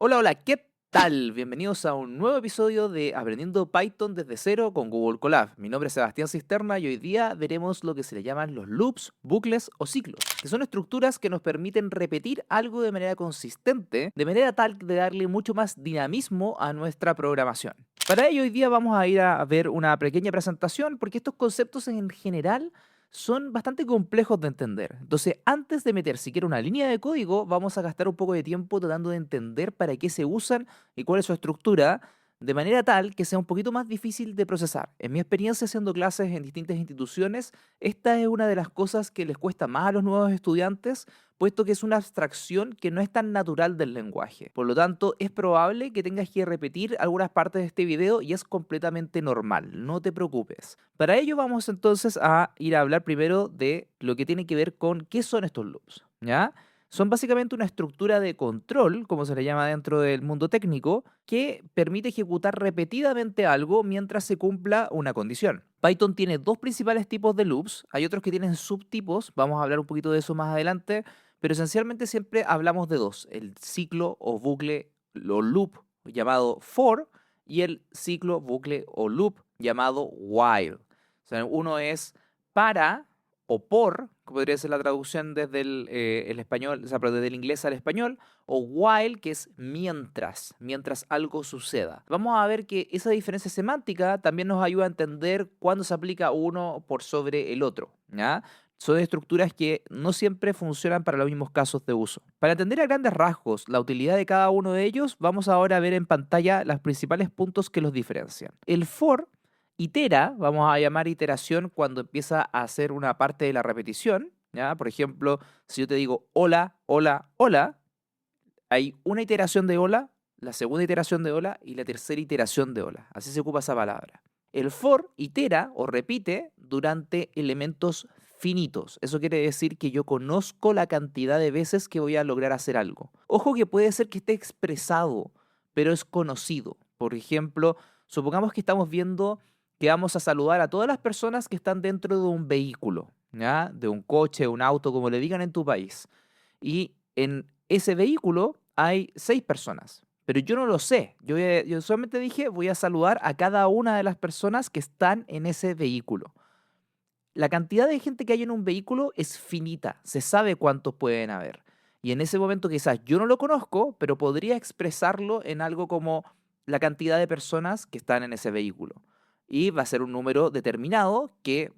Hola, hola, ¿qué tal? Bienvenidos a un nuevo episodio de Aprendiendo Python desde cero con Google Colab. Mi nombre es Sebastián Cisterna y hoy día veremos lo que se le llaman los loops, bucles o ciclos, que son estructuras que nos permiten repetir algo de manera consistente, de manera tal de darle mucho más dinamismo a nuestra programación. Para ello hoy día vamos a ir a ver una pequeña presentación porque estos conceptos en general son bastante complejos de entender. Entonces, antes de meter siquiera una línea de código, vamos a gastar un poco de tiempo tratando de entender para qué se usan y cuál es su estructura, de manera tal que sea un poquito más difícil de procesar. En mi experiencia haciendo clases en distintas instituciones, esta es una de las cosas que les cuesta más a los nuevos estudiantes, puesto que es una abstracción que no es tan natural del lenguaje. Por lo tanto, es probable que tengas que repetir algunas partes de este video y es completamente normal, no te preocupes. Para ello vamos entonces a ir a hablar primero de lo que tiene que ver con qué son estos loops, ¿ya? Son básicamente una estructura de control, como se le llama dentro del mundo técnico, que permite ejecutar repetidamente algo mientras se cumpla una condición. Python tiene dos principales tipos de loops, hay otros que tienen subtipos, vamos a hablar un poquito de eso más adelante, pero esencialmente siempre hablamos de dos, el ciclo o bucle o loop llamado for y el ciclo, bucle o loop llamado while. O sea, uno es para o por, que podría ser la traducción desde el español, o sea, pero desde el inglés al español, o while, que es mientras algo suceda. Vamos a ver que esa diferencia semántica también nos ayuda a entender cuándo se aplica uno por sobre el otro, ¿ya? Son estructuras que no siempre funcionan para los mismos casos de uso. Para entender a grandes rasgos la utilidad de cada uno de ellos, vamos ahora a ver en pantalla los principales puntos que los diferencian. El for itera, vamos a llamar iteración cuando empieza a hacer una parte de la repetición, ¿ya? Por ejemplo, si yo te digo hola, hola, hola, hay una iteración de hola, la segunda iteración de hola y la tercera iteración de hola. Así se ocupa esa palabra. El for itera o repite durante elementos finitos. Eso quiere decir que yo conozco la cantidad de veces que voy a lograr hacer algo. Ojo que puede ser que esté expresado, pero es conocido. Por ejemplo, supongamos que estamos viendo que vamos a saludar a todas las personas que están dentro de un vehículo, ¿ya? De un coche, un auto, como le digan en tu país. Y en ese vehículo hay 6 personas, pero yo no lo sé. Yo solamente dije, voy a saludar a cada una de las personas que están en ese vehículo. La cantidad de gente que hay en un vehículo es finita, se sabe cuántos pueden haber. Y en ese momento quizás yo no lo conozco, pero podría expresarlo en algo como la cantidad de personas que están en ese vehículo. Y va a ser un número determinado que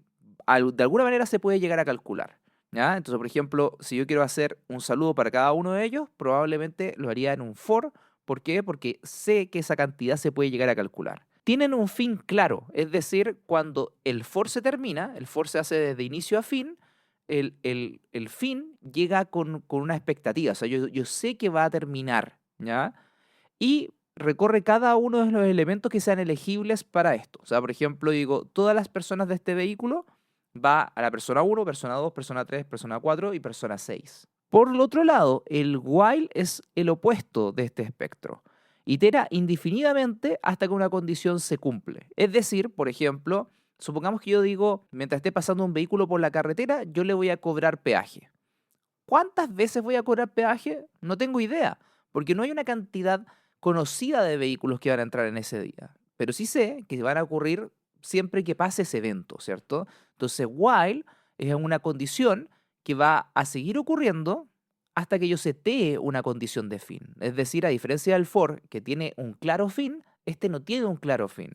de alguna manera se puede llegar a calcular, ¿ya? Entonces, por ejemplo, si yo quiero hacer un saludo para cada uno de ellos, probablemente lo haría en un for. ¿Por qué? Porque sé que esa cantidad se puede llegar a calcular. Tienen un fin claro, es decir, cuando el for se termina, el for se hace desde inicio a fin, el fin llega con una expectativa, o sea, yo sé que va a terminar, ¿ya? Y recorre cada uno de los elementos que sean elegibles para esto. O sea, por ejemplo, digo, todas las personas de este vehículo va a la persona uno, persona 2, persona 3, persona 4 y persona 6. Por el otro lado, el while es el opuesto de este espectro. Itera indefinidamente hasta que una condición se cumple. Es decir, por ejemplo, supongamos que yo digo, mientras esté pasando un vehículo por la carretera, yo le voy a cobrar peaje. ¿Cuántas veces voy a cobrar peaje? No tengo idea, porque no hay una cantidad conocida de vehículos que van a entrar en ese día. Pero sí sé que van a ocurrir siempre que pase ese evento, ¿cierto? Entonces, while es una condición que va a seguir ocurriendo hasta que yo setee una condición de fin. Es decir, a diferencia del for, que tiene un claro fin, este no tiene un claro fin,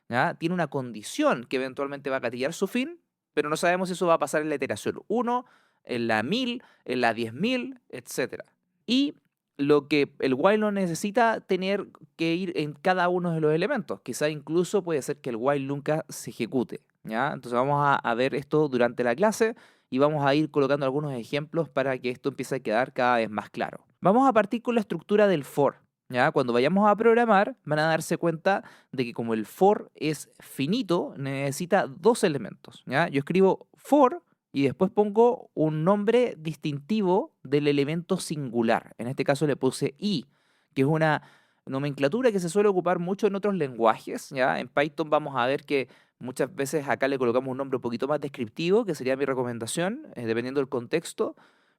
¿ya? Tiene una condición que eventualmente va a gatillar su fin, pero no sabemos si eso va a pasar en la iteración uno, en la 1000, en la 10.000, etcétera. Y lo que el while no necesita tener que ir en cada uno de los elementos. Quizá incluso puede ser que el while nunca se ejecute, ¿ya? Entonces vamos a ver esto durante la clase y vamos a ir colocando algunos ejemplos para que esto empiece a quedar cada vez más claro. Vamos a partir con la estructura del for, ¿ya? Cuando vayamos a programar van a darse cuenta de que como el for es finito, necesita dos elementos, ¿ya? Yo escribo for y después pongo un nombre distintivo del elemento singular. En este caso le puse i, que es una nomenclatura que se suele ocupar mucho en otros lenguajes, ¿ya? En Python vamos a ver que muchas veces acá le colocamos un nombre un poquito más descriptivo, que sería mi recomendación, dependiendo del contexto,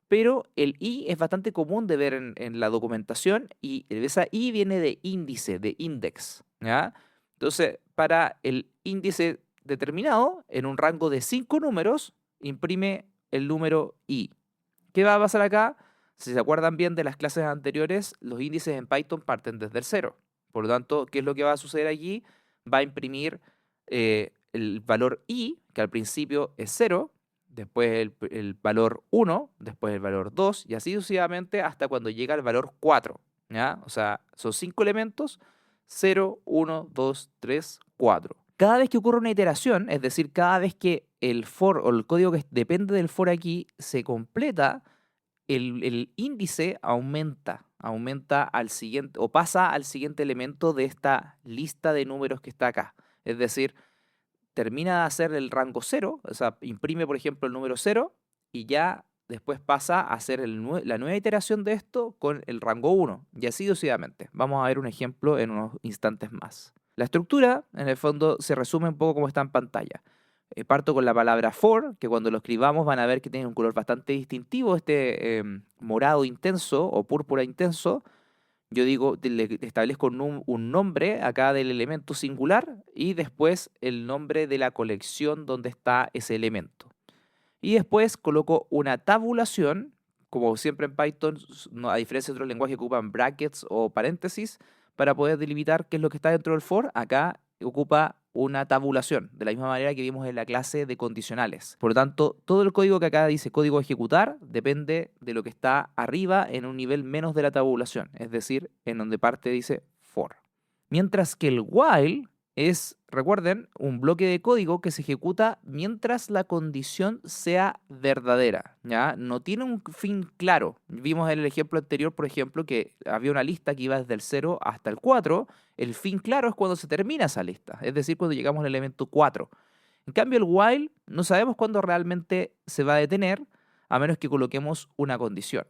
pero el i es bastante común de ver en la documentación y esa i viene de índice, de index, ¿ya? Entonces, para el índice determinado, en un rango de 5 números, imprime el número i. ¿Qué va a pasar acá? Si se acuerdan bien de las clases anteriores, los índices en Python parten desde el cero. Por lo tanto, ¿qué es lo que va a suceder allí? Va a imprimir el valor i, que al principio es 0, después el valor 1, después el valor 2, y así sucesivamente hasta cuando llega al valor 4. ¿Ya? O sea, son 5 elementos: 0, 1, 2, 3, 4. Cada vez que ocurre una iteración, es decir, cada vez que el for o el código que depende del for aquí se completa, el índice aumenta al siguiente o pasa al siguiente elemento de esta lista de números que está acá. Es decir, termina de hacer el rango 0, o sea, imprime, por ejemplo, el número 0 y ya después pasa a hacer la nueva iteración de esto con el rango 1 y así sucesivamente. Vamos a ver un ejemplo en unos instantes más. La estructura, en el fondo, se resume un poco como está en pantalla. Parto con la palabra for, que cuando lo escribamos van a ver que tiene un color bastante distintivo, morado intenso o púrpura intenso. Yo digo, le establezco un nombre acá del elemento singular y después el nombre de la colección donde está ese elemento. Y después coloco una tabulación, como siempre en Python, a diferencia de otros lenguajes que ocupan brackets o paréntesis, para poder delimitar qué es lo que está dentro del for. Acá ocupa una tabulación, de la misma manera que vimos en la clase de condicionales. Por lo tanto, todo el código que acá dice código a ejecutar depende de lo que está arriba en un nivel menos de la tabulación, es decir, en donde parte dice for. Mientras que el while es, recuerden, un bloque de código que se ejecuta mientras la condición sea verdadera, ¿ya? No tiene un fin claro. Vimos en el ejemplo anterior, por ejemplo, que había una lista que iba desde el 0 hasta el 4. El fin claro es cuando se termina esa lista, es decir, cuando llegamos al elemento 4. En cambio, el while no sabemos cuándo realmente se va a detener, a menos que coloquemos una condición.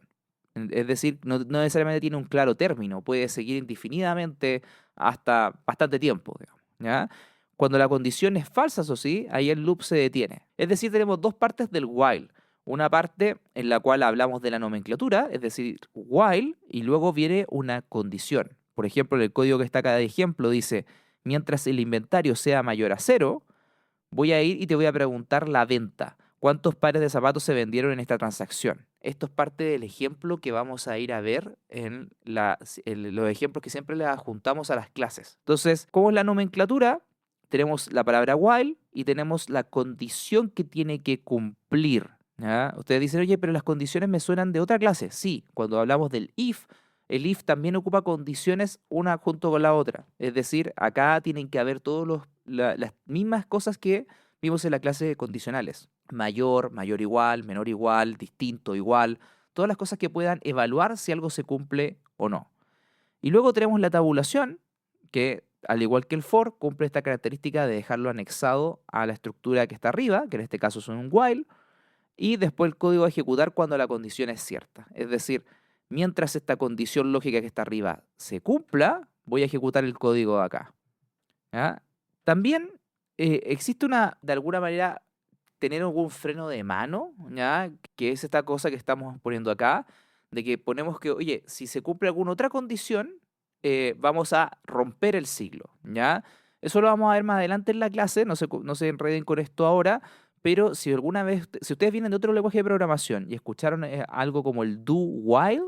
Es decir, no necesariamente tiene un claro término, puede seguir indefinidamente hasta bastante tiempo, digamos, ¿ya? Cuando la condición es falsa, eso sí, ahí el loop se detiene. Es decir, tenemos dos partes del while. Una parte en la cual hablamos de la nomenclatura, es decir, while, y luego viene una condición. Por ejemplo, en el código que está acá de ejemplo dice, mientras el inventario sea mayor a 0, voy a ir y te voy a preguntar la venta. ¿Cuántos pares de zapatos se vendieron en esta transacción? Esto es parte del ejemplo que vamos a ir a ver en los ejemplos que siempre le adjuntamos a las clases. Entonces, ¿cómo es la nomenclatura? Tenemos la palabra while y tenemos la condición que tiene que cumplir, ¿ya? Ustedes dicen, oye, pero las condiciones me suenan de otra clase. Sí, cuando hablamos del if, el if también ocupa condiciones una junto con la otra. Es decir, acá tienen que haber las mismas cosas que vimos en la clase de condicionales. Mayor, mayor igual, menor igual, distinto igual. Todas las cosas que puedan evaluar si algo se cumple o no. Y luego tenemos la tabulación, que al igual que el for, cumple esta característica de dejarlo anexado a la estructura que está arriba, que en este caso es un while, y después el código a ejecutar cuando la condición es cierta. Es decir, mientras esta condición lógica que está arriba se cumpla, voy a ejecutar el código de acá, ¿ya? También existe de alguna manera, tener algún freno de mano, ¿ya? Que es esta cosa que estamos poniendo acá, de que ponemos que, oye, si se cumple alguna otra condición, vamos a romper el ciclo, ¿ya? Eso lo vamos a ver más adelante en la clase, no se enreden con esto ahora, pero si alguna vez, si ustedes vienen de otro lenguaje de programación y escucharon algo como el do while,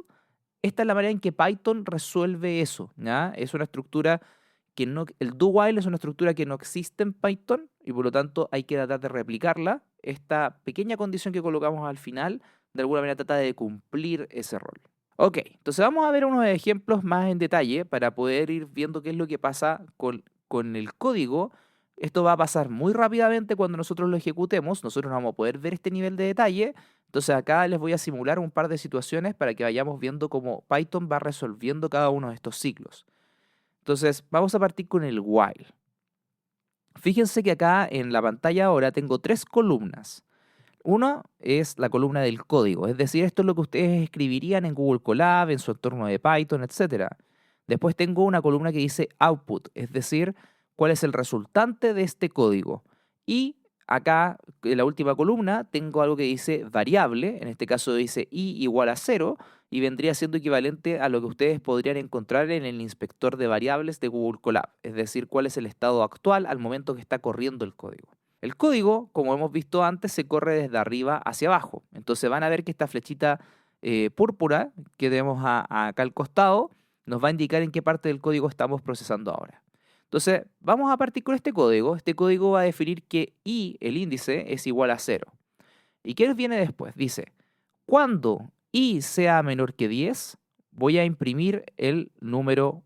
esta es la manera en que Python resuelve eso, ¿ya? Es una estructura que no, el do while es una estructura que no existe en Python y por lo tanto hay que tratar de replicarla. Esta pequeña condición que colocamos al final, de alguna manera trata de cumplir ese rol. Ok, entonces vamos a ver unos ejemplos más en detalle para poder ir viendo qué es lo que pasa con el código. Esto va a pasar muy rápidamente cuando nosotros lo ejecutemos. Nosotros no vamos a poder ver este nivel de detalle. Entonces acá les voy a simular un par de situaciones para que vayamos viendo cómo Python va resolviendo cada uno de estos ciclos. Entonces vamos a partir con el while. Fíjense que acá en la pantalla ahora tengo tres columnas. Uno es la columna del código, es decir, esto es lo que ustedes escribirían en Google Colab, en su entorno de Python, etc. Después tengo una columna que dice output, es decir, cuál es el resultante de este código. Y acá en la última columna tengo algo que dice variable, en este caso dice i igual a 0, y vendría siendo equivalente a lo que ustedes podrían encontrar en el inspector de variables de Google Colab, es decir, cuál es el estado actual al momento que está corriendo el código. El código, como hemos visto antes, se corre desde arriba hacia abajo. Entonces van a ver que esta flechita púrpura que tenemos acá al costado nos va a indicar en qué parte del código estamos procesando ahora. Entonces, vamos a partir con este código. Este código va a definir que i, el índice, es igual a 0. ¿Y qué viene después? Dice, cuando i sea menor que 10, voy a imprimir el número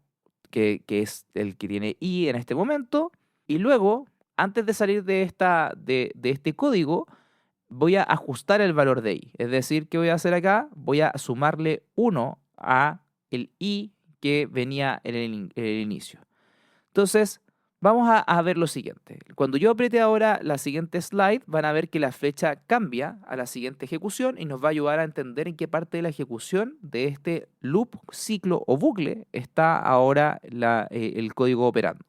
que es el que tiene i en este momento. Y luego, antes de salir de este código, voy a ajustar el valor de i. Es decir, ¿qué voy a hacer acá? Voy a sumarle 1 a el i que venía en el inicio. Entonces, vamos a ver lo siguiente. Cuando yo apriete ahora la siguiente slide, van a ver que la flecha cambia a la siguiente ejecución y nos va a ayudar a entender en qué parte de la ejecución de este loop, ciclo o bucle está ahora el código operando.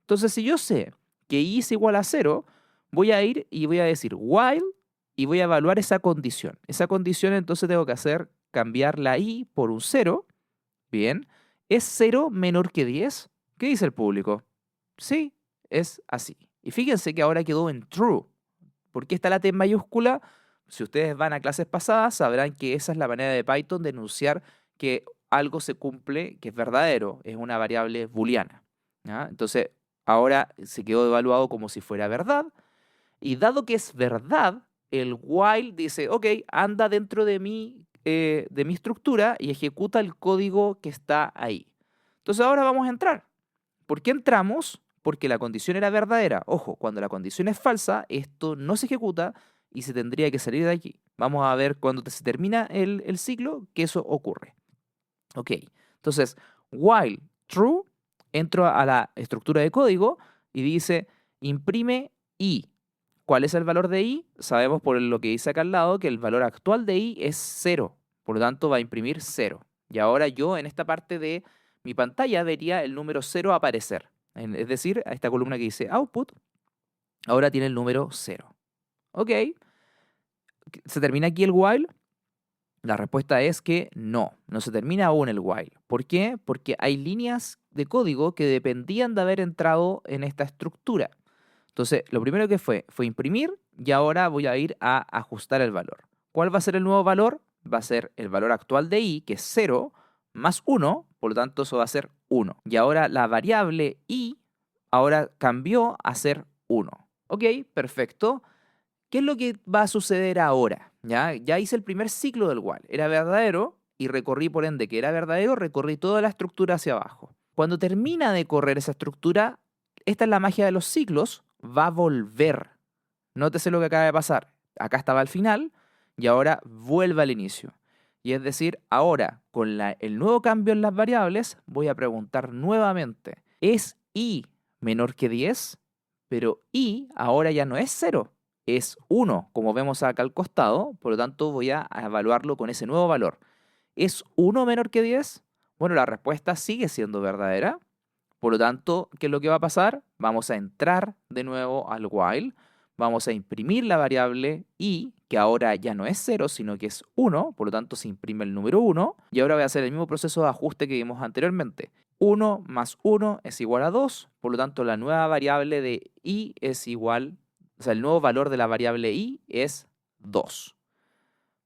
Entonces, si yo sé que i es igual a 0, voy a ir y voy a decir while y voy a evaluar esa condición. Esa condición entonces tengo que hacer cambiar la i por un 0. Bien. ¿Es 0 menor que 10? ¿Qué dice el público? Sí, es así. Y fíjense que ahora quedó en true. ¿Por qué está la T en mayúscula? Si ustedes van a clases pasadas, sabrán que esa es la manera de Python de enunciar que algo se cumple, que es verdadero, es una variable booleana. ¿Ya? Entonces, ahora se quedó evaluado como si fuera verdad. Y dado que es verdad, el while dice, ok, anda dentro de mi estructura y ejecuta el código que está ahí. Entonces ahora vamos a entrar. ¿Por qué entramos? Porque la condición era verdadera. Ojo, cuando la condición es falsa, esto no se ejecuta y se tendría que salir de aquí. Vamos a ver cuando se termina el ciclo que eso ocurre. Ok, entonces, while true, entro a la estructura de código y dice imprime i. ¿Cuál es el valor de i? Sabemos por lo que dice acá al lado que el valor actual de i es 0. Por lo tanto, va a imprimir 0. Y ahora yo en esta parte de mi pantalla vería el número 0 aparecer. Es decir, a esta columna que dice output, ahora tiene el número 0. Ok. ¿Se termina aquí el while? La respuesta es que no se termina aún el while. ¿Por qué? Porque hay líneas de código que dependían de haber entrado en esta estructura. Entonces, lo primero que fue imprimir y ahora voy a ir a ajustar el valor. ¿Cuál va a ser el nuevo valor? Va a ser el valor actual de i, que es 0, más 1, por lo tanto eso va a ser 1. Y ahora la variable i ahora cambió a ser 1. Ok, perfecto. ¿Qué es lo que va a suceder ahora? Ya hice el primer ciclo del while. Era verdadero y recorrí por ende que era verdadero, recorrí toda la estructura hacia abajo. Cuando termina de correr esa estructura, esta es la magia de los ciclos, va a volver. Nótese lo que acaba de pasar. Acá estaba al final y ahora vuelve al inicio. Y es decir, ahora con el nuevo cambio en las variables, voy a preguntar nuevamente, ¿es i menor que 10? Pero i ahora ya no es 0, es 1, como vemos acá al costado, por lo tanto voy a evaluarlo con ese nuevo valor. ¿Es 1 menor que 10? Bueno, la respuesta sigue siendo verdadera. Por lo tanto, ¿qué es lo que va a pasar? Vamos a entrar de nuevo al while, vamos a imprimir la variable i, que ahora ya no es 0, sino que es 1, por lo tanto se imprime el número 1, y ahora voy a hacer el mismo proceso de ajuste que vimos anteriormente. 1 más 1 es igual a 2, por lo tanto la nueva variable de i es igual, o sea, el nuevo valor de la variable i es 2.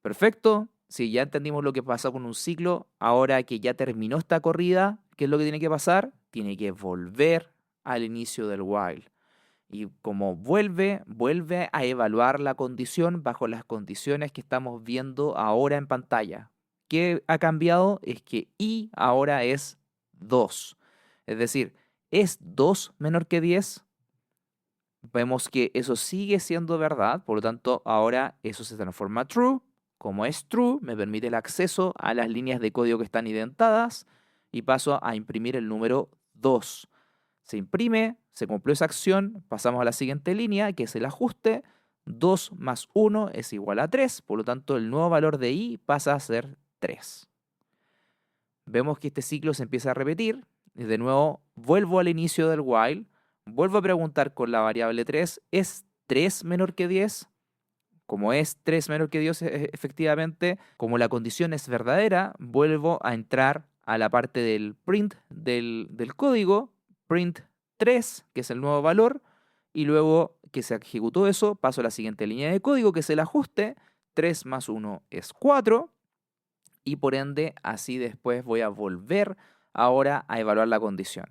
Perfecto. Si ya entendimos lo que pasa con un ciclo, ahora que ya terminó esta corrida, ¿qué es lo que tiene que pasar? Tiene que volver al inicio del while. Y como vuelve a evaluar la condición bajo las condiciones que estamos viendo ahora en pantalla. ¿Qué ha cambiado? Es que i ahora es 2. Es decir, ¿es 2 menor que 10? Vemos que eso sigue siendo verdad, por lo tanto ahora eso se transforma a true. Como es true, me permite el acceso a las líneas de código que están identadas y paso a imprimir el número 2. Se imprime, se cumplió esa acción, pasamos a la siguiente línea, que es el ajuste. 2 más 1 es igual a 3, por lo tanto el nuevo valor de i pasa a ser 3. Vemos que este ciclo se empieza a repetir y de nuevo vuelvo al inicio del while, vuelvo a preguntar con la variable 3, ¿es 3 menor que 10. Como es 3 menor que 10, efectivamente, como la condición es verdadera, vuelvo a entrar a la parte del print del código, print 3, que es el nuevo valor, y luego que se ejecutó eso, paso a la siguiente línea de código, que es el ajuste, 3 más 1 es 4, y por ende, así después voy a volver ahora a evaluar la condición.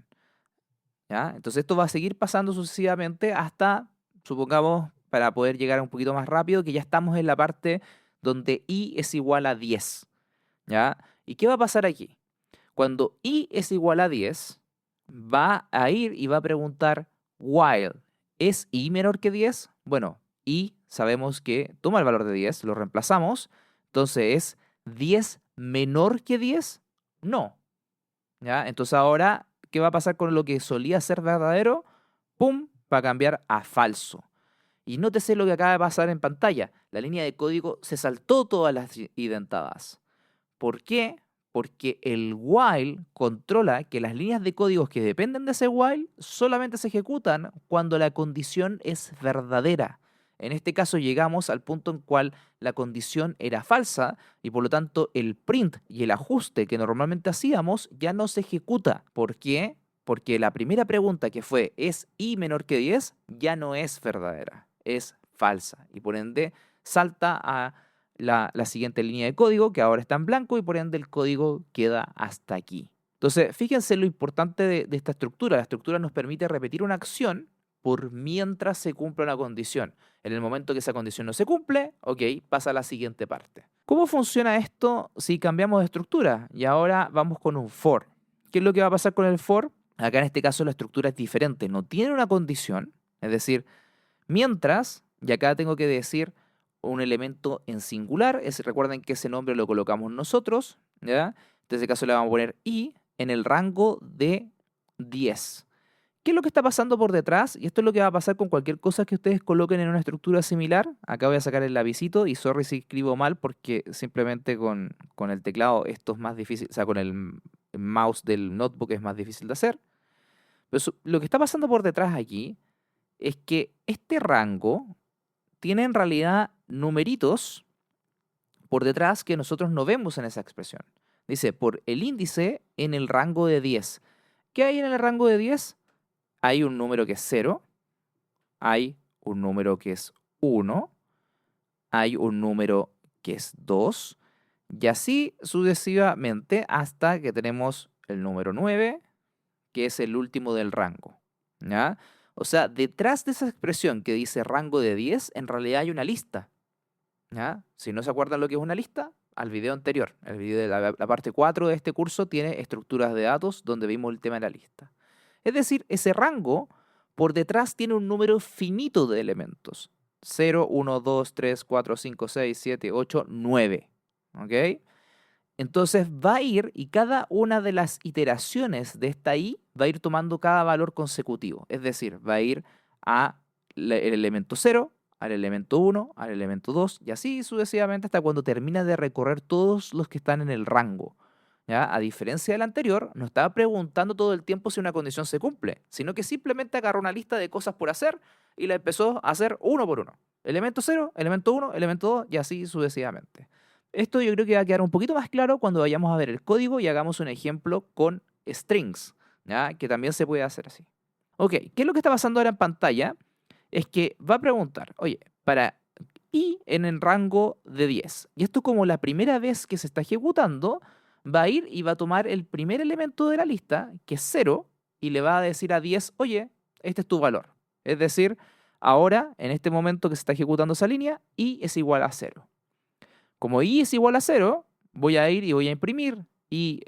¿Ya? Entonces esto va a seguir pasando sucesivamente hasta, supongamos, para poder llegar un poquito más rápido, que ya estamos en la parte donde i es igual a 10. ¿Ya? ¿Y qué va a pasar aquí? Cuando i es igual a 10, va a ir y va a preguntar while. ¿Es i menor que 10? Bueno, i sabemos que toma el valor de 10, lo reemplazamos. Entonces, ¿es 10 menor que 10? No. ¿Ya? Entonces ahora, ¿qué va a pasar con lo que solía ser verdadero? ¡Pum! Va a cambiar a falso. Y nótese lo que acaba de pasar en pantalla. La línea de código se saltó todas las identadas. ¿Por qué? Porque el while controla que las líneas de códigos que dependen de ese while solamente se ejecutan cuando la condición es verdadera. En este caso llegamos al punto en cual la condición era falsa y por lo tanto el print y el ajuste que normalmente hacíamos ya no se ejecuta. ¿Por qué? Porque la primera pregunta que fue ¿es i menor que 10? Ya no es verdadera, es falsa y por ende salta a la siguiente línea de código, que ahora está en blanco y por ende el código queda hasta aquí. Entonces, fíjense lo importante de esta estructura. La estructura nos permite repetir una acción por mientras se cumple una condición. En el momento que esa condición no se cumple, ok, pasa a la siguiente parte. ¿Cómo funciona esto si cambiamos de estructura? Y ahora vamos con un for. ¿Qué es lo que va a pasar con el for? Acá en este caso la estructura es diferente, no tiene una condición, es decir, mientras, y acá tengo que decir un elemento en singular, recuerden que ese nombre lo colocamos nosotros, ¿ya? En este caso le vamos a poner i en el rango de 10. ¿Qué es lo que está pasando por detrás? Y esto es lo que va a pasar con cualquier cosa que ustedes coloquen en una estructura similar. Acá voy a sacar el lapicito y sorry si escribo mal porque simplemente con el teclado esto es más difícil, o sea, con el mouse del notebook es más difícil de hacer. Pero lo que está pasando por detrás aquí es que este rango tiene en realidad numeritos por detrás que nosotros no vemos en esa expresión. Dice, por el índice en el rango de 10. ¿Qué hay en el rango de 10? Hay un número que es 0, hay un número que es 1, hay un número que es 2, y así sucesivamente hasta que tenemos el número 9, que es el último del rango. ¿Ya? O sea, detrás de esa expresión que dice rango de 10, en realidad hay una lista. ¿Ya? Si no se acuerdan lo que es una lista, al video anterior, el video de la parte 4 de este curso tiene estructuras de datos donde vimos el tema de la lista. Es decir, ese rango por detrás tiene un número finito de elementos. 0, 1, 2, 3, 4, 5, 6, 7, 8, 9. ¿Ok? Entonces va a ir y cada una de las iteraciones de esta i va a ir tomando cada valor consecutivo. Es decir, va a ir el elemento 0, al elemento 1, al elemento 2 y así sucesivamente hasta cuando termina de recorrer todos los que están en el rango. ¿Ya? A diferencia del anterior, no estaba preguntando todo el tiempo si una condición se cumple, sino que simplemente agarró una lista de cosas por hacer y la empezó a hacer uno por uno. Elemento 0, elemento 1, elemento 2 y así sucesivamente. Esto yo creo que va a quedar un poquito más claro cuando vayamos a ver el código y hagamos un ejemplo con strings, ¿ya? Que también se puede hacer así. Ok, ¿qué es lo que está pasando ahora en pantalla? Es que va a preguntar, oye, para i en el rango de 10. Y esto como la primera vez que se está ejecutando, va a ir y va a tomar el primer elemento de la lista, que es 0, y le va a decir a 10, oye, este es tu valor. Es decir, ahora, en este momento que se está ejecutando esa línea, i es igual a 0. Como i es igual a 0, voy a ir y voy a imprimir y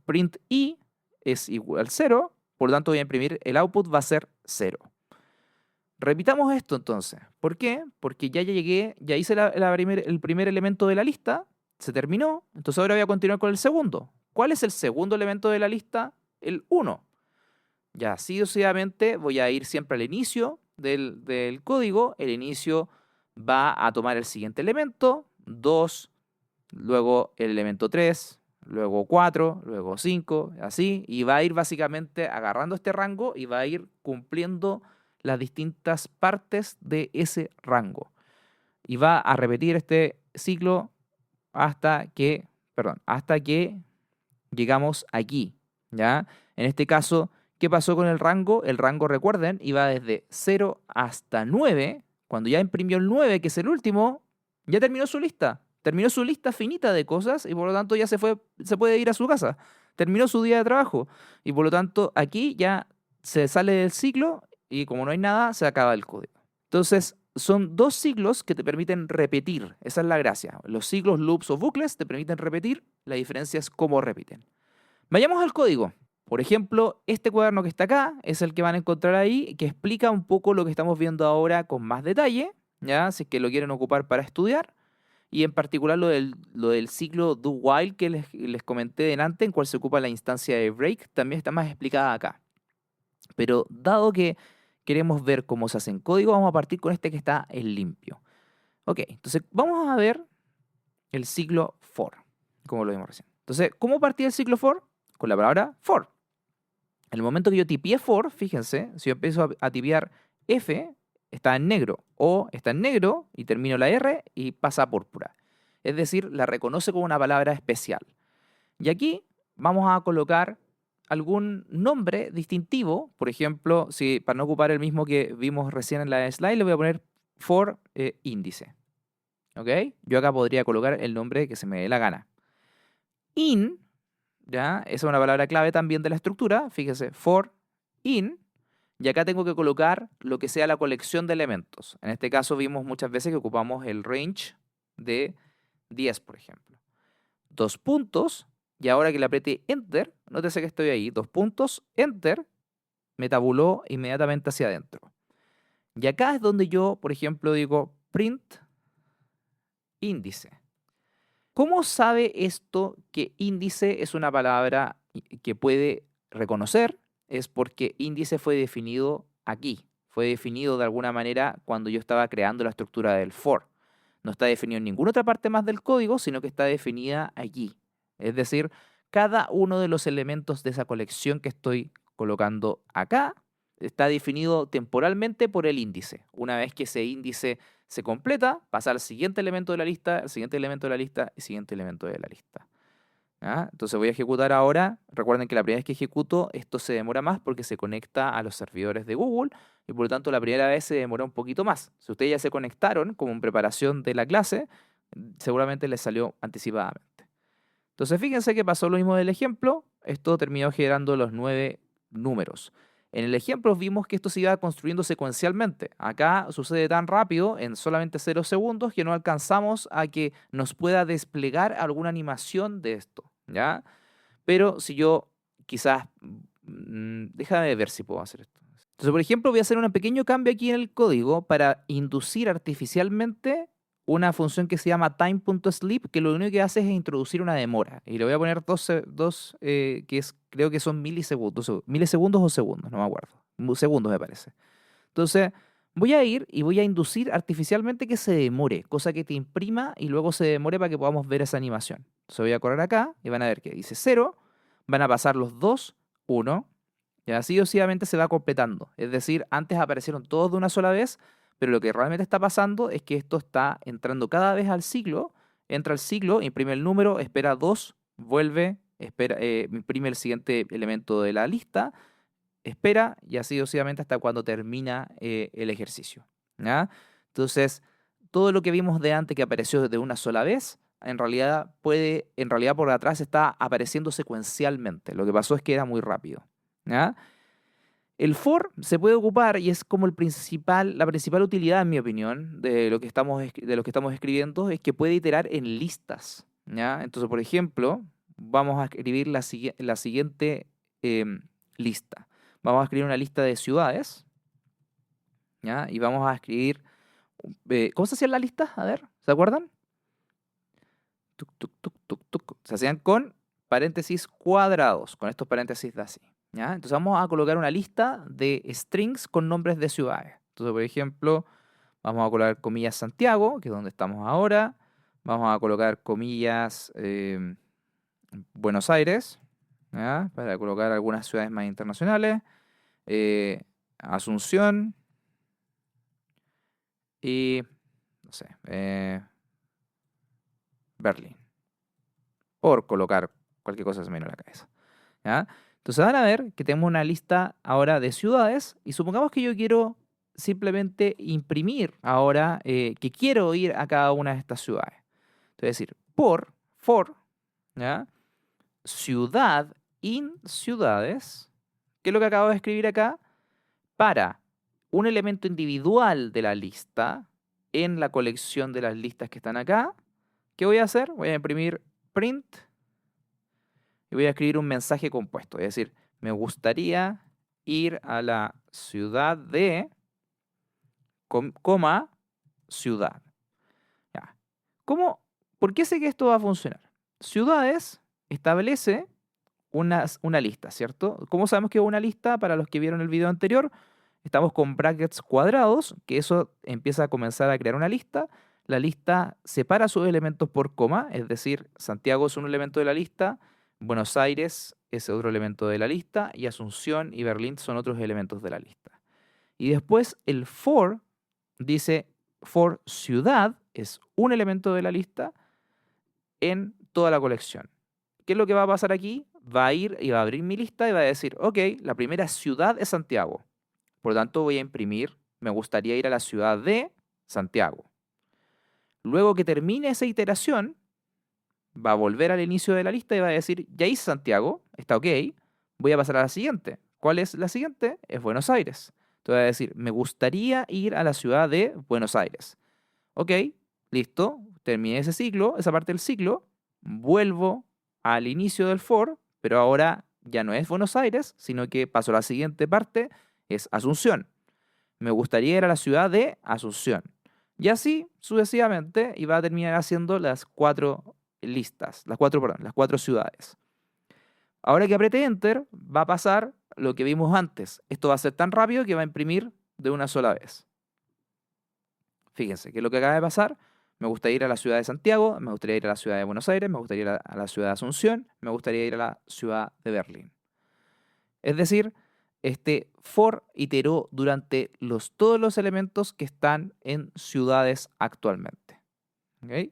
print i es igual a 0, por lo tanto voy a imprimir, el output va a ser 0. Repitamos esto entonces. ¿Por qué? Porque ya llegué, ya hice el primer elemento de la lista, se terminó, entonces ahora voy a continuar con el segundo. ¿Cuál es el segundo elemento de la lista? El 1. Ya así sucesivamente voy a ir siempre al inicio del código. El inicio va a tomar el siguiente elemento, 2, luego el elemento 3, luego 4, luego 5, así, y va a ir básicamente agarrando este rango y va a ir cumpliendo las distintas partes de ese rango. Y va a repetir este ciclo hasta que llegamos aquí, ¿ya? En este caso, ¿qué pasó con el rango? El rango, recuerden, iba desde 0 hasta 9. Cuando ya imprimió el 9, que es el último, ya terminó su lista. Terminó su lista finita de cosas y por lo tanto ya se puede ir a su casa. Terminó su día de trabajo y por lo tanto aquí ya se sale del ciclo y como no hay nada, se acaba el código. Entonces, son dos ciclos que te permiten repetir. Esa es la gracia. Los ciclos, loops o bucles te permiten repetir. La diferencia es cómo repiten. Vayamos al código. Por ejemplo, este cuaderno que está acá es el que van a encontrar ahí, que explica un poco lo que estamos viendo ahora con más detalle, ¿ya? Si es que lo quieren ocupar para estudiar. Y en particular lo del ciclo do while que les comenté delante, en cual se ocupa la instancia de break, también está más explicada acá. Pero dado que queremos ver cómo se hace en código, vamos a partir con este que está en limpio. Ok, entonces vamos a ver el ciclo for, como lo vimos recién. Entonces, ¿cómo partía el ciclo for? Con la palabra for. En el momento que yo tipié for, fíjense, si yo empiezo a tipear F, está en negro, O está en negro y termino la R y pasa a púrpura. Es decir, la reconoce como una palabra especial. Y aquí vamos a colocar algún nombre distintivo. Por ejemplo, si para no ocupar el mismo que vimos recién en la slide, le voy a poner for índice. ¿Ok? Yo acá podría colocar el nombre que se me dé la gana. In, ¿ya? Esa es una palabra clave también de la estructura. Fíjese, for in. Y acá tengo que colocar lo que sea la colección de elementos. En este caso vimos muchas veces que ocupamos el range de 10, por ejemplo. Dos puntos. Y ahora que le apriete Enter, nótese que estoy ahí, dos puntos, Enter, me tabuló inmediatamente hacia adentro. Y acá es donde yo, por ejemplo, digo print índice. ¿Cómo sabe esto que índice es una palabra que puede reconocer? Es porque índice fue definido aquí. Fue definido de alguna manera cuando yo estaba creando la estructura del for. No está definido en ninguna otra parte más del código, sino que está definida aquí. Es decir, cada uno de los elementos de esa colección que estoy colocando acá está definido temporalmente por el índice. Una vez que ese índice se completa, pasa al siguiente elemento de la lista, al siguiente elemento de la lista y siguiente elemento de la lista. ¿Ya? Entonces voy a ejecutar ahora. Recuerden que la primera vez que ejecuto, esto se demora más porque se conecta a los servidores de Google y por lo tanto la primera vez se demora un poquito más. Si ustedes ya se conectaron como en preparación de la clase, seguramente les salió anticipadamente. Entonces fíjense que pasó lo mismo del ejemplo. Esto terminó generando los 9 números. En el ejemplo vimos que esto se iba construyendo secuencialmente. Acá sucede tan rápido, en solamente 0 segundos, que no alcanzamos a que nos pueda desplegar alguna animación de esto, ¿ya? Pero si yo quizás, déjame ver si puedo hacer esto. Entonces, por ejemplo, voy a hacer un pequeño cambio aquí en el código para inducir artificialmente una función que se llama time.sleep, que lo único que hace es introducir una demora. Y le voy a poner creo que son milisegundos o segundos, no me acuerdo. Segundos me parece. Entonces, voy a ir y voy a inducir artificialmente que se demore, cosa que te imprima y luego se demore para que podamos ver esa animación. Entonces voy a correr acá y van a ver que dice 0, van a pasar los 2, 1, y así sucesivamente se va completando. Es decir, antes aparecieron todos de una sola vez, pero lo que realmente está pasando es que esto está entrando cada vez al ciclo, entra al ciclo, imprime el número, espera 2, vuelve, espera, imprime el siguiente elemento de la lista, espera y así sucesivamente hasta cuando termina el ejercicio. ¿Ya? Entonces, todo lo que vimos de antes que apareció de una sola vez, en realidad por atrás está apareciendo secuencialmente. Lo que pasó es que era muy rápido. ¿Ya? El for se puede ocupar y es como la principal utilidad, en mi opinión, de lo que estamos escribiendo, es que puede iterar en listas. ¿Ya? Entonces, por ejemplo, vamos a escribir la siguiente lista. Vamos a escribir una lista de ciudades, ¿ya? Y vamos a escribir... ¿cómo se hacían las listas? A ver, ¿se acuerdan? Tuc, tuc, tuc, tuc, tuc. Se hacían con paréntesis cuadrados, con estos paréntesis de así. ¿Ya? Entonces vamos a colocar una lista de strings con nombres de ciudades. Entonces, por ejemplo, vamos a colocar comillas Santiago, que es donde estamos ahora. Vamos a colocar comillas Buenos Aires, ¿ya? Para colocar algunas ciudades más internacionales. Asunción, y, no sé, Berlín, por colocar cualquier cosa que se me viene a la cabeza, ¿ya? Entonces van a ver que tenemos una lista ahora de ciudades y supongamos que yo quiero simplemente imprimir ahora que quiero ir a cada una de estas ciudades. Entonces decir, for, ¿ya? Ciudad in ciudades, que es lo que acabo de escribir acá, para un elemento individual de la lista en la colección de las listas que están acá. ¿Qué voy a hacer? Voy a imprimir print y voy a escribir un mensaje compuesto. Es decir, me gustaría ir a la ciudad de, coma, ciudad. Ya. ¿Cómo? ¿Por qué sé que esto va a funcionar? Ciudades establece una lista, ¿cierto? ¿Cómo sabemos que es una lista? Para los que vieron el video anterior, estamos con brackets cuadrados, que eso empieza a comenzar a crear una lista. La lista separa sus elementos por coma, es decir, Santiago es un elemento de la lista, Buenos Aires es otro elemento de la lista, y Asunción y Berlín son otros elementos de la lista. Y después el for dice, for ciudad es un elemento de la lista en toda la colección. ¿Qué es lo que va a pasar aquí? Va a ir y va a abrir mi lista y va a decir, ok, la primera ciudad es Santiago. Por lo tanto, voy a imprimir, me gustaría ir a la ciudad de Santiago. Luego que termine esa iteración, va a volver al inicio de la lista y va a decir, ya hice Santiago, está ok, voy a pasar a la siguiente. ¿Cuál es la siguiente? Es Buenos Aires. Entonces va a decir, me gustaría ir a la ciudad de Buenos Aires. Ok, listo, terminé ese ciclo, esa parte del ciclo, vuelvo al inicio del for, pero ahora ya no es Buenos Aires, sino que paso a la siguiente parte, es Asunción. Me gustaría ir a la ciudad de Asunción. Y así sucesivamente, y va a terminar haciendo las cuatro listas, las cuatro ciudades. Ahora que apriete Enter, va a pasar lo que vimos antes. Esto va a ser tan rápido que va a imprimir de una sola vez. Fíjense, ¿qué es lo que acaba de pasar? Me gustaría ir a la ciudad de Santiago, me gustaría ir a la ciudad de Buenos Aires, me gustaría ir a la ciudad de Asunción, me gustaría ir a la ciudad de Berlín. Es decir, este for iteró durante todos los elementos que están en ciudades actualmente. ¿Ok?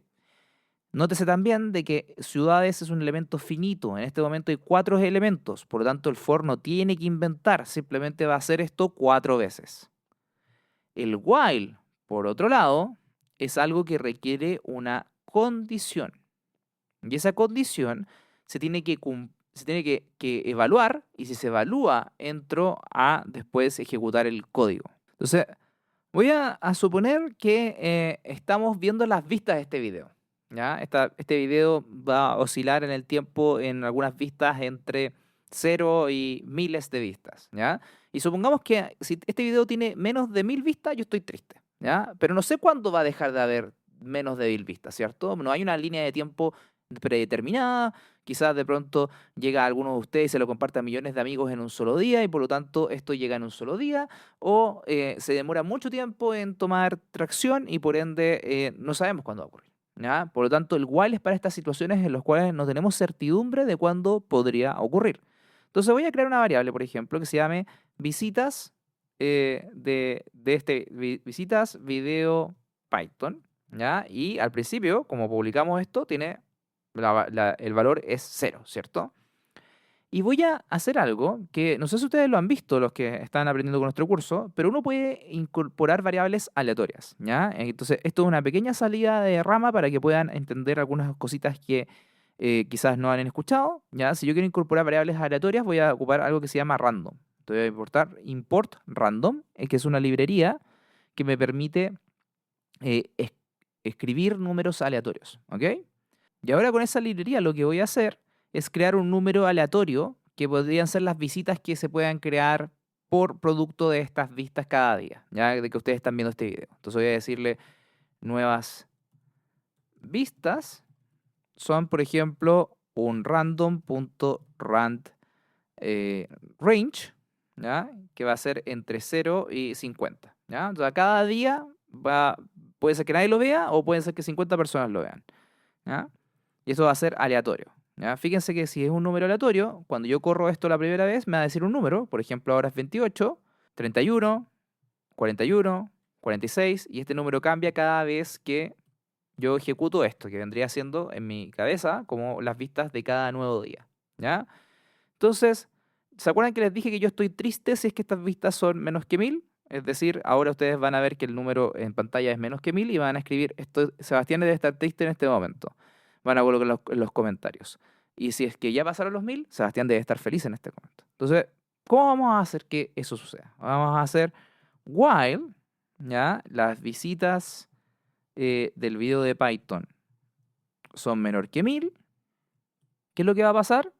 Nótese también de que ciudades es un elemento finito. En este momento hay 4 elementos, por lo tanto el for no tiene que inventar, simplemente va a hacer esto 4 veces. El while, por otro lado, es algo que requiere una condición. Y esa condición se tiene que evaluar, y si se evalúa, entro a después ejecutar el código. Entonces, voy a suponer que estamos viendo las vistas de este video. ¿Ya? Este video va a oscilar en el tiempo en algunas vistas entre 0 y miles de vistas. ¿Ya? Y supongamos que si este video tiene menos de 1000 vistas, yo estoy triste. ¿Ya? Pero no sé cuándo va a dejar de haber menos de 1000 vistas, ¿cierto? No hay una línea de tiempo predeterminada. Quizás de pronto llega a alguno de ustedes y se lo comparte a millones de amigos en un solo día y por lo tanto esto llega en un solo día, o se demora mucho tiempo en tomar tracción y por ende no sabemos cuándo va a ocurrir. ¿Ya? Por lo tanto, el while es para estas situaciones en las cuales no tenemos certidumbre de cuándo podría ocurrir. Entonces voy a crear una variable, por ejemplo, que se llame visitas visitas video Python. ¿Ya? Y al principio, como publicamos esto, tiene el valor es 0, ¿cierto? Y voy a hacer algo que no sé si ustedes lo han visto, los que están aprendiendo con nuestro curso, pero uno puede incorporar variables aleatorias, ¿ya? Entonces, esto es una pequeña salida de rama para que puedan entender algunas cositas que quizás no han escuchado, ¿ya? Si yo quiero incorporar variables aleatorias, voy a ocupar algo que se llama random. Entonces, voy a importar import random, que es una librería que me permite escribir números aleatorios, ¿ok? Y ahora con esa librería lo que voy a hacer es crear un número aleatorio que podrían ser las visitas que se puedan crear por producto de estas vistas cada día, ya de que ustedes están viendo este video. Entonces voy a decirle nuevas vistas son, por ejemplo, un random.rand range, ¿ya? Que va a ser entre 0 y 50. ¿Ya? Entonces cada día puede ser que nadie lo vea o puede ser que 50 personas lo vean. ¿Ya? Y eso va a ser aleatorio. ¿Ya? Fíjense que si es un número aleatorio, cuando yo corro esto la primera vez, me va a decir un número. Por ejemplo, ahora es 28, 31, 41, 46, y este número cambia cada vez que yo ejecuto esto, que vendría siendo en mi cabeza como las vistas de cada nuevo día, ¿ya? Entonces, ¿se acuerdan que les dije que yo estoy triste si es que estas vistas son menos que 1000? Es decir, ahora ustedes van a ver que el número en pantalla es menos que 1000 y van a escribir, esto, Sebastián debe estar triste en este momento. Van a colocar en los comentarios. Y si es que ya pasaron los 1000, Sebastián debe estar feliz en este momento. Entonces, ¿cómo vamos a hacer que eso suceda? Vamos a hacer while, ¿ya? Las visitas del video de Python son menor que 1000. ¿Qué es lo que va a pasar?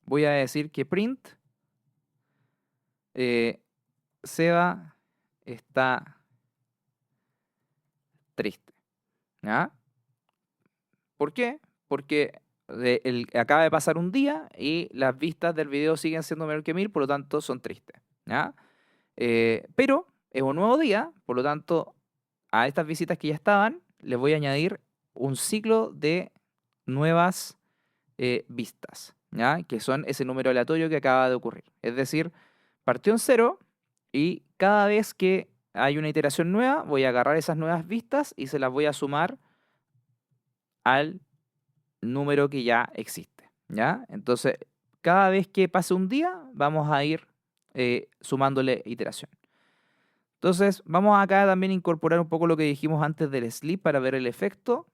Voy a decir que print eh, Seba está triste, ¿ya? ¿Por qué? Porque acaba de pasar un día y las vistas del video siguen siendo menor que 1000, por lo tanto son tristes, ¿ya? Pero es un nuevo día, por lo tanto, a estas visitas que ya estaban, les voy a añadir un ciclo de nuevas vistas, ¿ya? Que son ese número aleatorio que acaba de ocurrir. Es decir, partió en 0 y cada vez que hay una iteración nueva, voy a agarrar esas nuevas vistas y se las voy a sumar al número que ya existe, ¿ya? Entonces, cada vez que pase un día, vamos a ir sumándole iteración. Entonces, vamos acá también a incorporar un poco lo que dijimos antes del sleep para ver el efecto,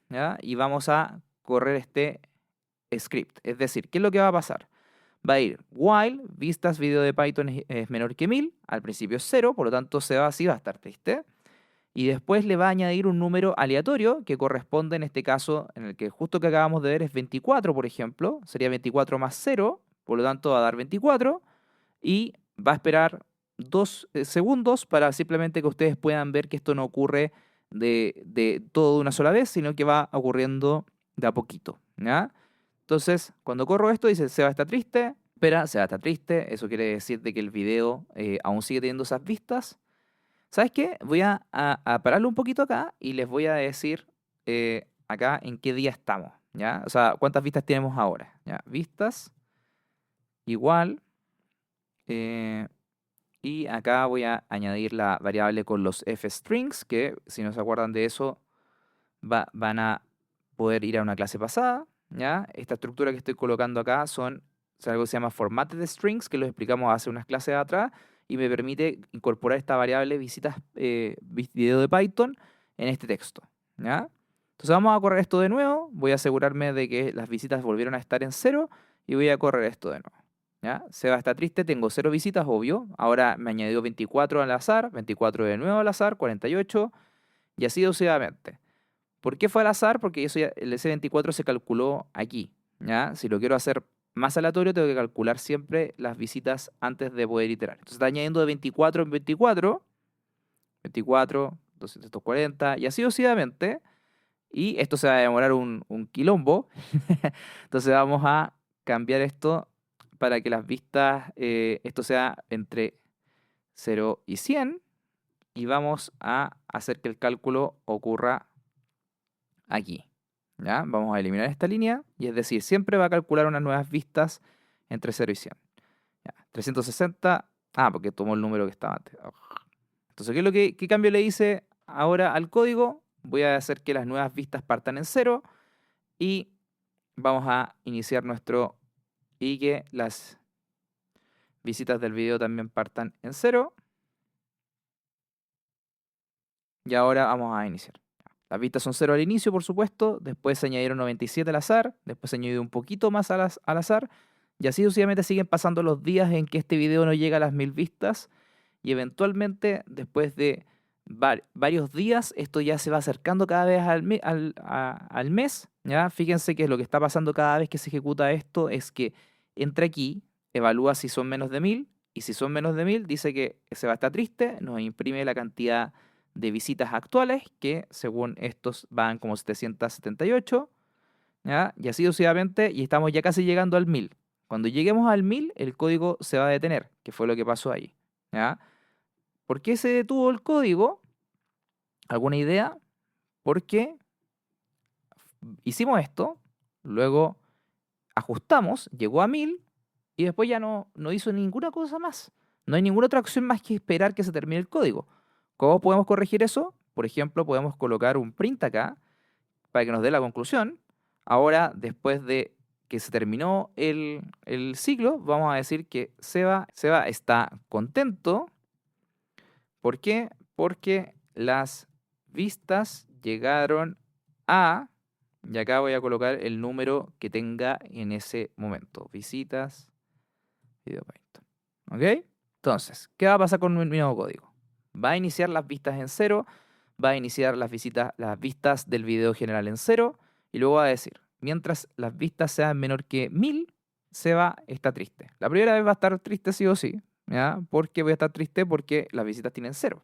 ¿ya? Y vamos a correr este script. Es decir, ¿qué es lo que va a pasar? Va a ir while vistas video de Python es menor que 1000, al principio es 0, por lo tanto se va así, va a estar triste. Y después le va a añadir un número aleatorio que corresponde en este caso, en el que justo que acabamos de ver es 24, por ejemplo, sería 24 más 0, por lo tanto va a dar 24 y va a esperar 2 segundos para simplemente que ustedes puedan ver que esto no ocurre de todo de una sola vez, sino que va ocurriendo de a poquito, ¿ya? Entonces, cuando corro esto, dice Seba está triste, espera, Seba está triste, eso quiere decir de que el video aún sigue teniendo esas vistas. ¿Sabes qué? Voy a pararlo un poquito acá y les voy a decir acá en qué día estamos, ¿ya? O sea, cuántas vistas tenemos ahora, ¿ya? Vistas igual, eh, y acá voy a añadir la variable con los fstrings, que si no se acuerdan de eso, van a poder ir a una clase pasada, ¿ya? Esta estructura que estoy colocando acá es algo que se llama formatted strings, que lo explicamos hace unas clases atrás, y me permite incorporar esta variable visitas video de Python en este texto, ¿ya? Entonces vamos a correr esto de nuevo, voy a asegurarme de que las visitas volvieron a estar en 0 y voy a correr esto de nuevo, ¿ya? Seba está triste, tengo 0 visitas, obvio, ahora me añadió 24 al azar, 24 de nuevo al azar, 48 y así sucesivamente. ¿Por qué fue al azar? Porque el S24 se calculó aquí, ¿ya? Si lo quiero hacer más aleatorio, tengo que calcular siempre las visitas antes de poder iterar. Entonces está añadiendo de 24 en 24, 24, 240, y así sucesivamente. Y esto se va a demorar un quilombo. Entonces vamos a cambiar esto para que las vistas, esto sea entre 0 y 100. Y vamos a hacer que el cálculo ocurra aquí, ¿ya? Vamos a eliminar esta línea, y es decir, siempre va a calcular unas nuevas vistas entre 0 y 100. ¿Ya? 360, porque tomó el número que estaba antes. Entonces, ¿qué cambio le hice ahora al código? Voy a hacer que las nuevas vistas partan en 0 y vamos a iniciar y que las visitas del video también partan en 0. Y ahora vamos a iniciar. Las vistas son 0 al inicio, por supuesto, después se añadieron 97 al azar, después se añadió un poquito más al azar, y así sucesivamente siguen pasando los días en que este video no llega a las 1000 vistas, y eventualmente, después de varios días, esto ya se va acercando cada vez al mes, ¿ya? Fíjense que lo que está pasando cada vez que se ejecuta esto es que entra aquí, evalúa si son menos de 1000, y si son menos de 1000, dice que se va a estar triste, nos imprime la cantidad de visitas actuales, que según estos van como 778, ¿ya? Y así sucesivamente, y estamos ya casi llegando al 1000. Cuando lleguemos al 1000, el código se va a detener, que fue lo que pasó ahí, ¿ya? ¿Por qué se detuvo el código? ¿Alguna idea? Porque hicimos esto, luego ajustamos, llegó a 1000 y después ya no hizo ninguna cosa más. No hay ninguna otra acción más que esperar que se termine el código. ¿Cómo podemos corregir eso? Por ejemplo, podemos colocar un print acá para que nos dé la conclusión. Ahora, después de que se terminó el ciclo, vamos a decir que Seba está contento. ¿Por qué? Porque las vistas llegaron a, y acá voy a colocar el número que tenga en ese momento. Visitas, video Python. ¿Ok? Entonces, ¿qué va a pasar con el nuevo código? Va a iniciar las vistas en 0, va a iniciar las vistas del video general en 0, y luego va a decir, mientras las vistas sean menor que 1000, Seba está triste. La primera vez va a estar triste sí o sí, ¿ya? ¿Por qué voy a estar triste? Porque las visitas tienen 0.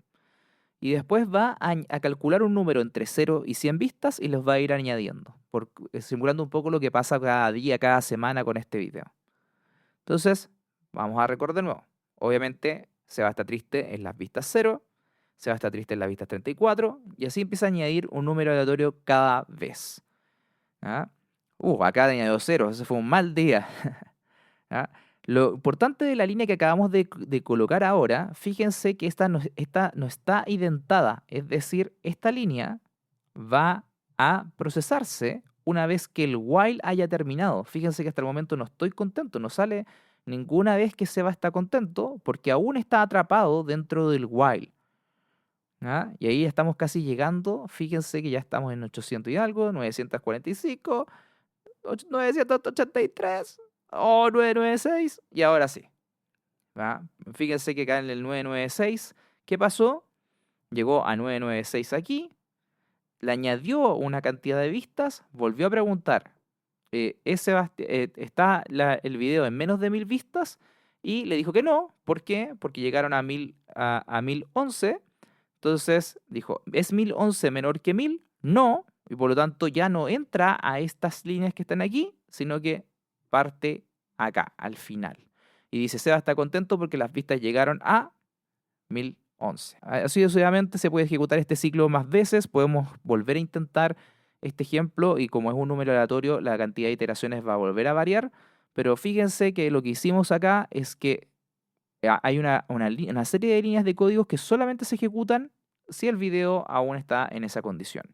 Y después va a calcular un número entre 0 y 100 vistas y los va a ir añadiendo, simulando un poco lo que pasa cada día, cada semana con este video. Entonces, vamos a recordar de nuevo. Obviamente, Seba está triste en las vistas 0, Seba está triste en las vistas 34, y así empieza a añadir un número aleatorio cada vez. ¿Ah? Acá añadió 0, ese fue un mal día. ¿Ah? Lo importante de la línea que acabamos de colocar ahora, fíjense que esta no está identada, es decir, esta línea va a procesarse una vez que el while haya terminado. Fíjense que hasta el momento no estoy contento, no sale ninguna vez que Seba está contento porque aún está atrapado dentro del while. ¿Ah? Y ahí estamos casi llegando, fíjense que ya estamos en 800 y algo, 945, 983 o 996, y ahora sí. ¿Va? Fíjense que acá en el 996, ¿qué pasó? Llegó a 996 aquí, le añadió una cantidad de vistas, volvió a preguntar, ¿está el video en menos de 1000 vistas? Y le dijo que no. ¿Por qué? Porque llegaron a 1011. Entonces dijo, ¿es 1011 menor que 1000? No, y por lo tanto ya no entra a estas líneas que están aquí, sino que parte acá, al final. Y dice, Seba está contento porque las vistas llegaron a 1011. Así sucesivamente se puede ejecutar este ciclo más veces, podemos volver a intentar este ejemplo y como es un número aleatorio, la cantidad de iteraciones va a volver a variar, pero fíjense que lo que hicimos acá es que hay una serie de líneas de códigos que solamente se ejecutan si el video aún está en esa condición.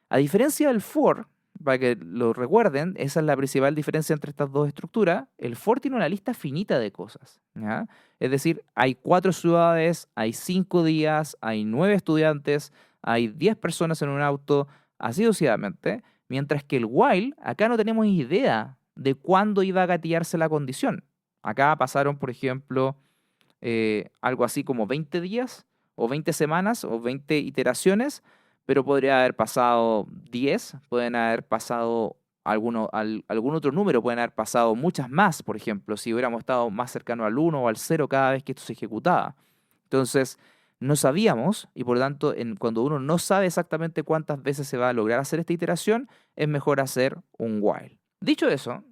A diferencia del for, para que lo recuerden, esa es la principal diferencia entre estas dos estructuras, el for tiene una lista finita de cosas, ¿ya? Es decir, hay 4 ciudades, hay 5 días, hay 9 estudiantes, hay 10 personas en un auto, así sucesivamente, mientras que el while, acá no tenemos idea de cuándo iba a gatillarse la condición. Acá pasaron, por ejemplo, algo así como 20 días o 20 semanas o 20 iteraciones, pero podría haber pasado 10, pueden haber pasado algún otro número, pueden haber pasado muchas más, por ejemplo, si hubiéramos estado más cercano al 1 o al 0 cada vez que esto se ejecutaba. Entonces, no sabíamos y por lo tanto, cuando uno no sabe exactamente cuántas veces se va a lograr hacer esta iteración, es mejor hacer un while. Dicho eso,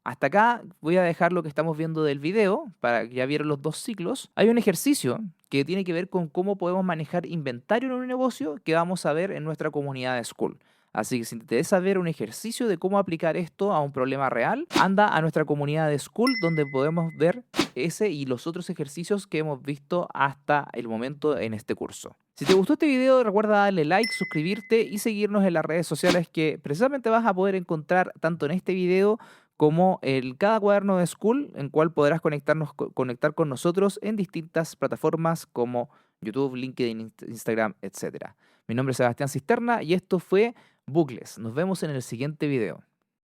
hasta acá voy a dejar lo que estamos viendo del video, para que ya vieron los dos ciclos. Hay un ejercicio que tiene que ver con cómo podemos manejar inventario en un negocio que vamos a ver en nuestra comunidad de School. Así que si te interesa ver un ejercicio de cómo aplicar esto a un problema real, anda a nuestra comunidad de School donde podemos ver ese y los otros ejercicios que hemos visto hasta el momento en este curso. Si te gustó este video, recuerda darle like, suscribirte y seguirnos en las redes sociales que precisamente vas a poder encontrar tanto en este video como en cada cuaderno de School, en cual podrás conectar con nosotros en distintas plataformas como YouTube, LinkedIn, Instagram, etc. Mi nombre es Sebastián Cisterna y esto fue Bucles. Nos vemos en el siguiente video.